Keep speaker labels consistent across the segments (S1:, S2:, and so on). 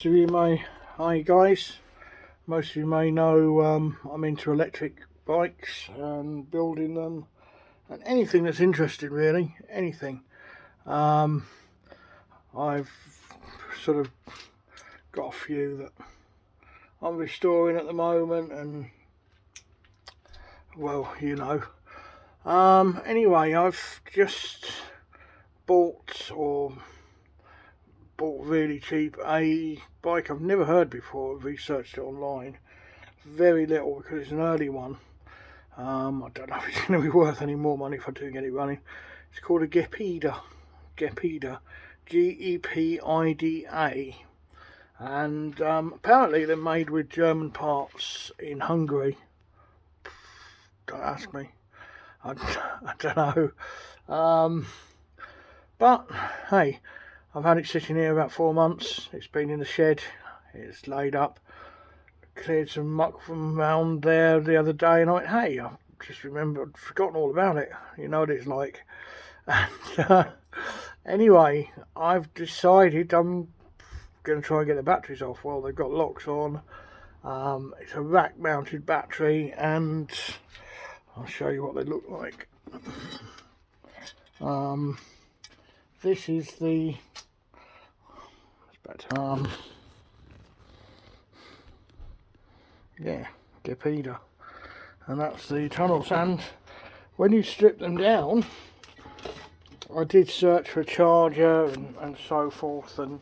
S1: Hi guys, most of you may know I'm into electric bikes and building them and anything that's interesting, really, anything. I've sort of got a few that I'm restoring at the moment, and well, anyway, I've just bought really cheap a bike I've never heard before. I've researched it online very little because it's an early one. I don't know if it's going to be worth any more money if I do get it running. It's called a gapida, Gepida, and apparently they're made with German parts in Hungary. Don't ask me, I don't know, but hey, I've had it sitting here about 4 months. It's been in the shed, it's laid up. Cleared some muck from around there the other day, and I went, hey, I just remembered, I'd forgotten all about it. You know what it's like. And anyway, I've decided I'm going to try and get the batteries off. Well, they've got locks on. It's a rack mounted battery, and I'll show you what they look like. This is the gapida, and that's the tunnels. And when you strip them down, I did search for a charger and so forth, and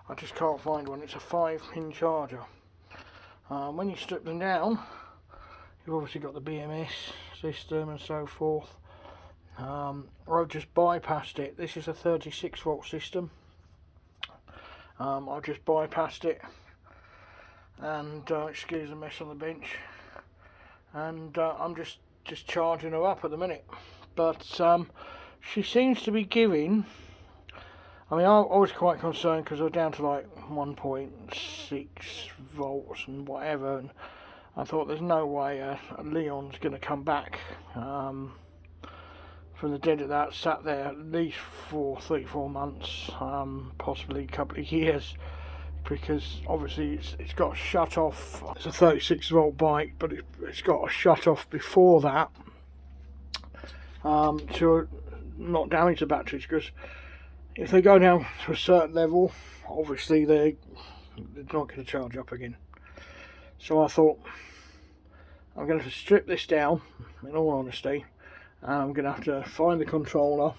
S1: I just can't find one. It's a 5-pin charger. When you strip them down, you've obviously got the BMS system and so forth. I've just bypassed it. This is a 36-volt system. I've just bypassed it, and excuse the mess on the bench, and I'm just charging her up at the minute. But she seems to be giving, I mean, I was quite concerned because I was down to like 1.6 volts and whatever, and I thought there's no way a Leon's going to come back from the dead of that. Sat there at least for 3-4 months, possibly a couple of years, because obviously it's got a shut off. It's a 36-volt bike, but it's got a shut off before that to not damage the batteries, because if they go down to a certain level, obviously they're not going to charge up again. So I thought, I'm going to have to strip this down, in all honesty, and I'm going to have to find the controller,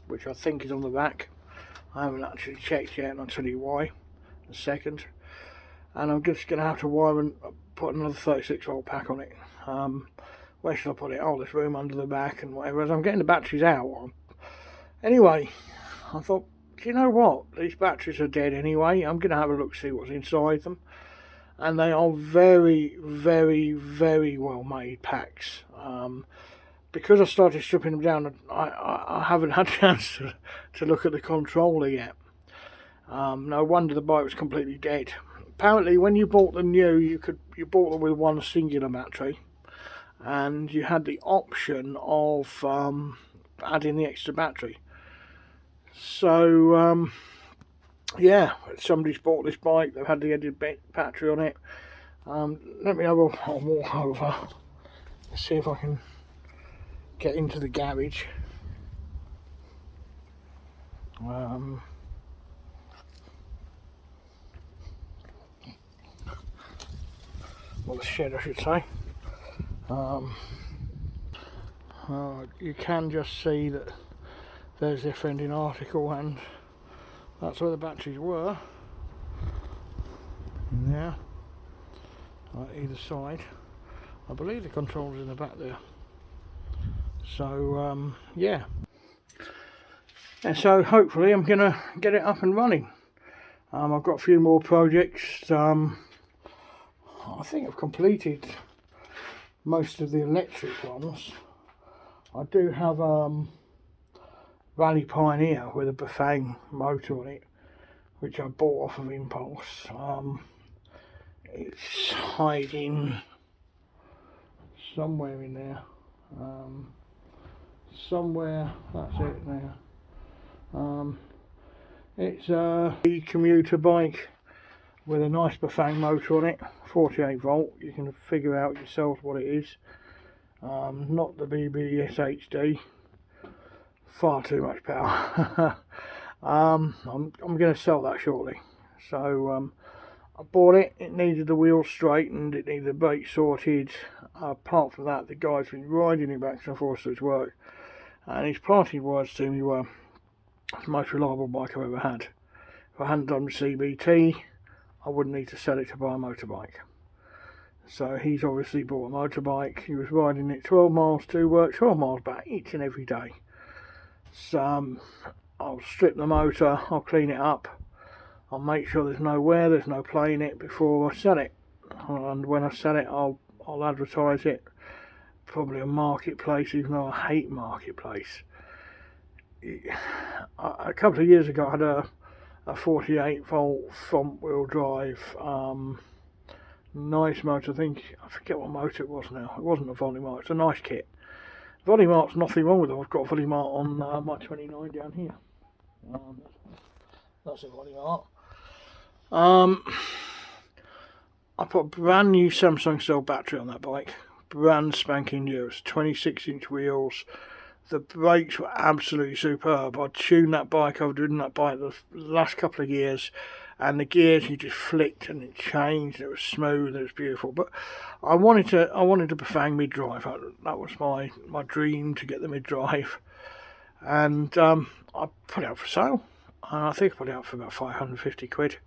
S1: which I think is on the back. I haven't actually checked yet, and I'll tell you why in a second. And I'm just going to have to wire and put another 36-volt pack on it. Where should I put it? Oh, there's room under the back and whatever. As I'm getting the batteries out. Anyway, I thought, do you know what? These batteries are dead anyway. I'm going to have a look, see what's inside them. And they are very, very, very well made packs. Because I started stripping them down, I haven't had a chance to look at the controller yet. No wonder the bike was completely dead. Apparently, when you bought them new, you bought them with one singular battery, and you had the option of adding the extra battery. So yeah, somebody's bought this bike, they've had the added battery on it. Let me have a walk over, see if I can get into the garage. Well, the shed, I should say. You can just see that there's the offending article, and that's where the batteries were, in there, either side. I believe the controller's in the back there. So yeah, and so hopefully I'm gonna get it up and running. I've got a few more projects. I think I've completed most of the electric ones. I do have Rally Pioneer with a bafang motor on it, which I bought off of Impulse. It's hiding somewhere in there. Somewhere, that's it there. It's a commuter bike with a nice bafang motor on it, 48 volt. You can figure out yourselves what it is. Not the BBS HD, far too much power. I'm going to sell that shortly. So I bought it. It needed the wheels straightened, it needed the brake sorted. Apart from that, the guy's been riding it back and forth to its work, and his parting words to me were, "It's the most reliable bike I've ever had. If I hadn't done the CBT, I wouldn't need to sell it to buy a motorbike." So he's obviously bought a motorbike. He was riding it 12 miles to work, 12 miles back each and every day. So I'll strip the motor, I'll clean it up, I'll make sure there's no wear, there's no play in it before I sell it. And when I sell it, I'll advertise it, probably on Marketplace, even though I hate Marketplace. A couple of years ago, I had a 48 volt front wheel drive, nice motor. I forget what motor it was now. It wasn't a volimart, it's a nice kit. Volimart's nothing wrong with it. I've got a Volimart on my 29 down here. That's a Volimart. I put a brand new Samsung cell battery on that bike, brand spanking new. It's 26-inch wheels. The brakes were absolutely superb. I tuned that bike, I've ridden that bike the last couple of years, and the gears, you just flicked and it changed. It was smooth, it was beautiful. But I wanted to bafang mid-drive. That was my dream, to get the mid-drive. And I put it out for sale, and I think I put it out for about 550 quid.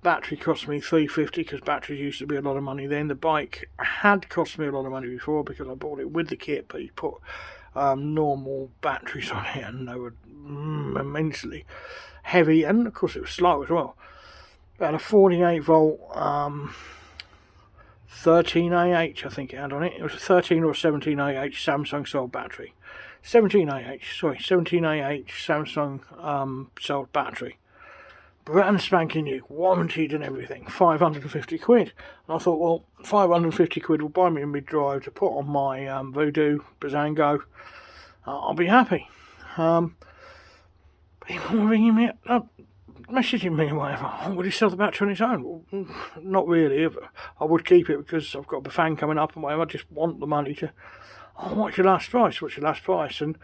S1: Battery cost me 350 because batteries used to be a lot of money then. The bike had cost me a lot of money before because I bought it with the kit, but you put normal batteries on it, and they were immensely heavy, and of course it was slow as well. About a 48 volt 13AH I think it had on it. It was a 13 or 17AH Samsung sold battery. 17AH Samsung sold battery. Brand spanking new, warranted and everything, 550 quid. And I thought, well, 550 quid will buy me a mid-drive to put on my Voodoo Bazango. I'll be happy. People were ringing me up, messaging me and whatever. Oh, would he sell the battery on its own? Well, not really. I would keep it because I've got a bafang coming up and whatever. I just want the money to, oh, what's your last price? What's your last price? And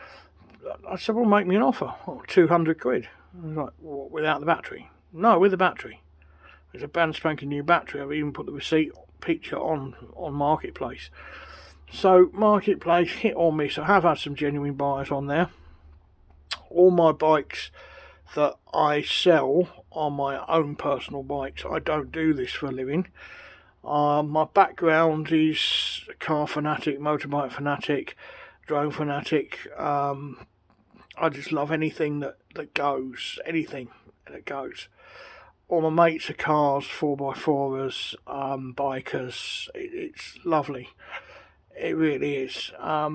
S1: I said, well, make me an offer. Oh, 200 quid. I was like, what, without the battery? No, with the battery. It's a brand spanking new battery. I've even put the receipt picture on Marketplace. So Marketplace, hit or miss. I have had some genuine buyers on there. All my bikes that I sell are my own personal bikes. I don't do this for a living. My background is car fanatic, motorbike fanatic, drone fanatic. I just love anything that goes, anything that goes. All my mates are cars, 4x4ers, bikers. It's lovely. It really is. I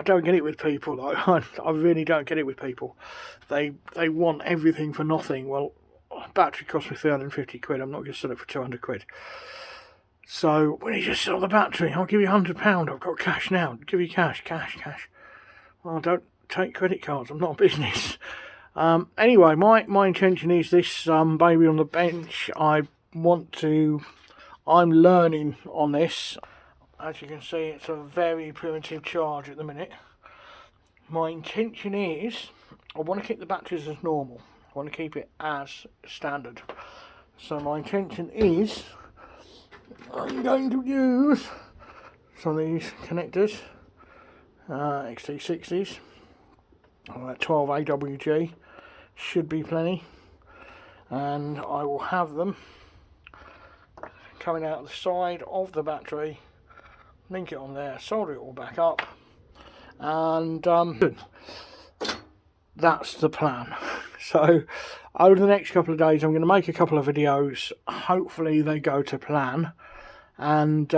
S1: don't get it with people though. I really don't get it with people. They want everything for nothing. Well, battery cost me 350 quid. I'm not going to sell it for 200 quid. So when you just sell the battery, I'll give you £100. I've got cash now. Give you cash. Well, I don't take credit cards. I'm not a business. Anyway, my intention is this baby on the bench. I'm learning on this. As you can see, it's a very primitive charge at the minute. My intention is, I want to keep the batteries as normal. I want to keep it as standard. So my intention is, I'm going to use some of these connectors, XT60s, 12 AWG, should be plenty, and I will have them coming out the side of the battery, link it on there, solder it all back up, and that's the plan. So over the next couple of days I'm going to make a couple of videos. Hopefully they go to plan, and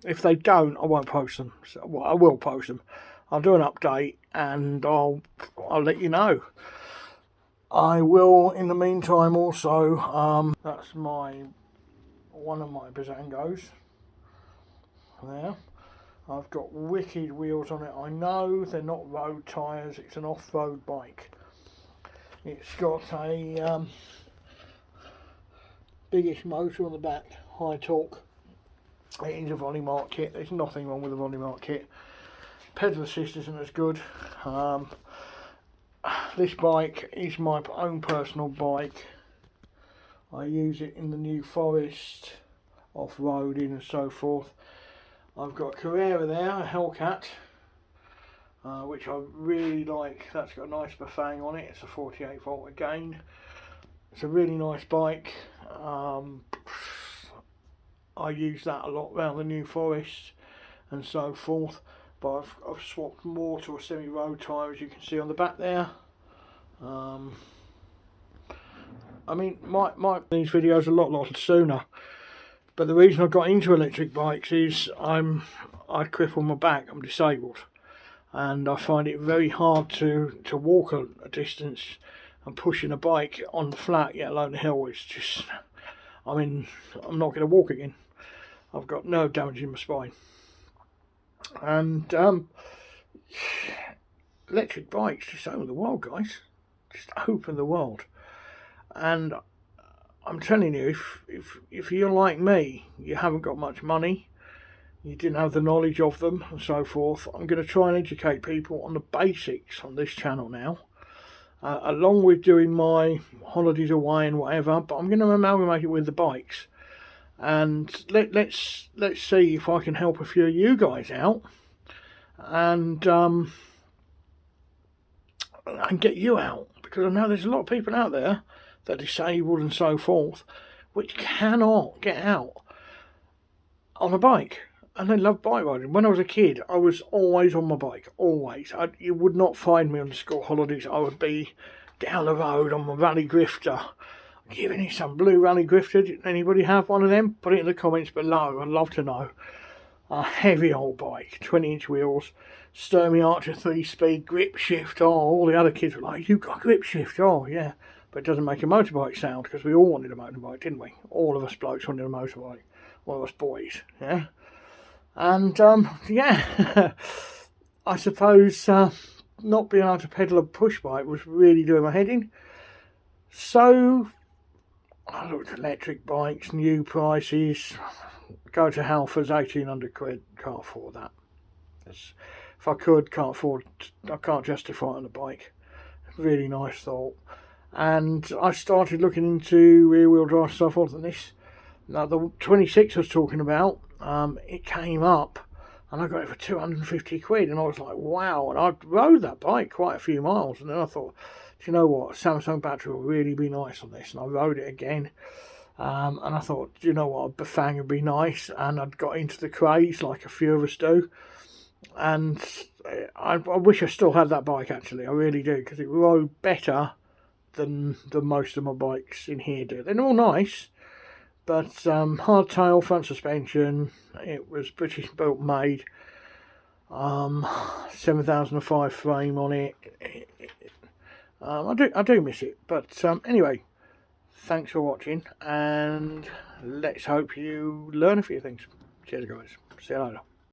S1: if they don't, I won't post them. So, well, I will post them. I'll do an update and I'll let you know. I will in the meantime also, that's one of my Bazangos there. I've got wicked wheels on it. I know they're not road tyres, it's an off-road bike. It's got a biggish motor on the back, high torque. It is a volimart kit. There's nothing wrong with the volimart kit. Pedal assist isn't as good. This bike is my own personal bike. I use it in the New Forest, off-roading and so forth. I've got a Carrera there, a Hellcat, which I really like. That's got a nice bafang on it. It's a 48 volt again. It's a really nice bike. I use that a lot around the New Forest and so forth. But I've swapped more to a semi-road tyre, as you can see on the back there. I mean, these videos a lot sooner. But the reason I got into electric bikes is I cripple my back. I'm disabled, and I find it very hard to walk a distance, and pushing a bike on the flat, yet alone the hill, is just. I mean, I'm not going to walk again. I've got nerve damage in my spine. And electric bikes just open the world, guys. Just open the world. And I'm telling you, if you're like me, you haven't got much money, you didn't have the knowledge of them and so forth, I'm going to try and educate people on the basics on this channel now, along with doing my holidays away and whatever. But I'm going to amalgamate it with the bikes. And let's see if I can help a few of you guys out, and get you out, because I know there's a lot of people out there that are disabled and so forth, which cannot get out on a bike, and they love bike riding. When I was a kid, I was always on my bike, always. You would not find me on the school holidays. I would be down the road on my rally grifter. Giving it some blue rally grifter. Did anybody have one of them? Put it in the comments below. I'd love to know. A heavy old bike, 20-inch wheels, Sturmy Archer 3-speed, grip shift. Oh, all the other kids were like, "You got grip shift?" Oh, yeah. But it doesn't make a motorbike sound, because we all wanted a motorbike, didn't we? All of us blokes wanted a motorbike. All of us boys, yeah. And yeah, I suppose not being able to pedal a push bike was really doing my head in. So I looked at electric bikes, new prices. Go to Halfords, 1,800 quid. Can't afford that. If I could, I can't justify it on a bike. Really nice thought. And I started looking into rear wheel drive stuff other than this. Now the 26 I was talking about, it came up and I got it for 250 quid, and I was like, wow. And I rode that bike quite a few miles, and then I thought, do you know what, a Samsung battery will really be nice on this. And I rode it again, and I thought, do you know what, a bafang would be nice. And I'd got into the craze like a few of us do, and I wish I still had that bike, actually. I really do, because it rode better than most of my bikes in here do. They're all nice, but hardtail, front suspension. It was British built, made, 7005 frame on it. I do miss it, but anyway, thanks for watching, and let's hope you learn a few things. Cheers, guys. See you later.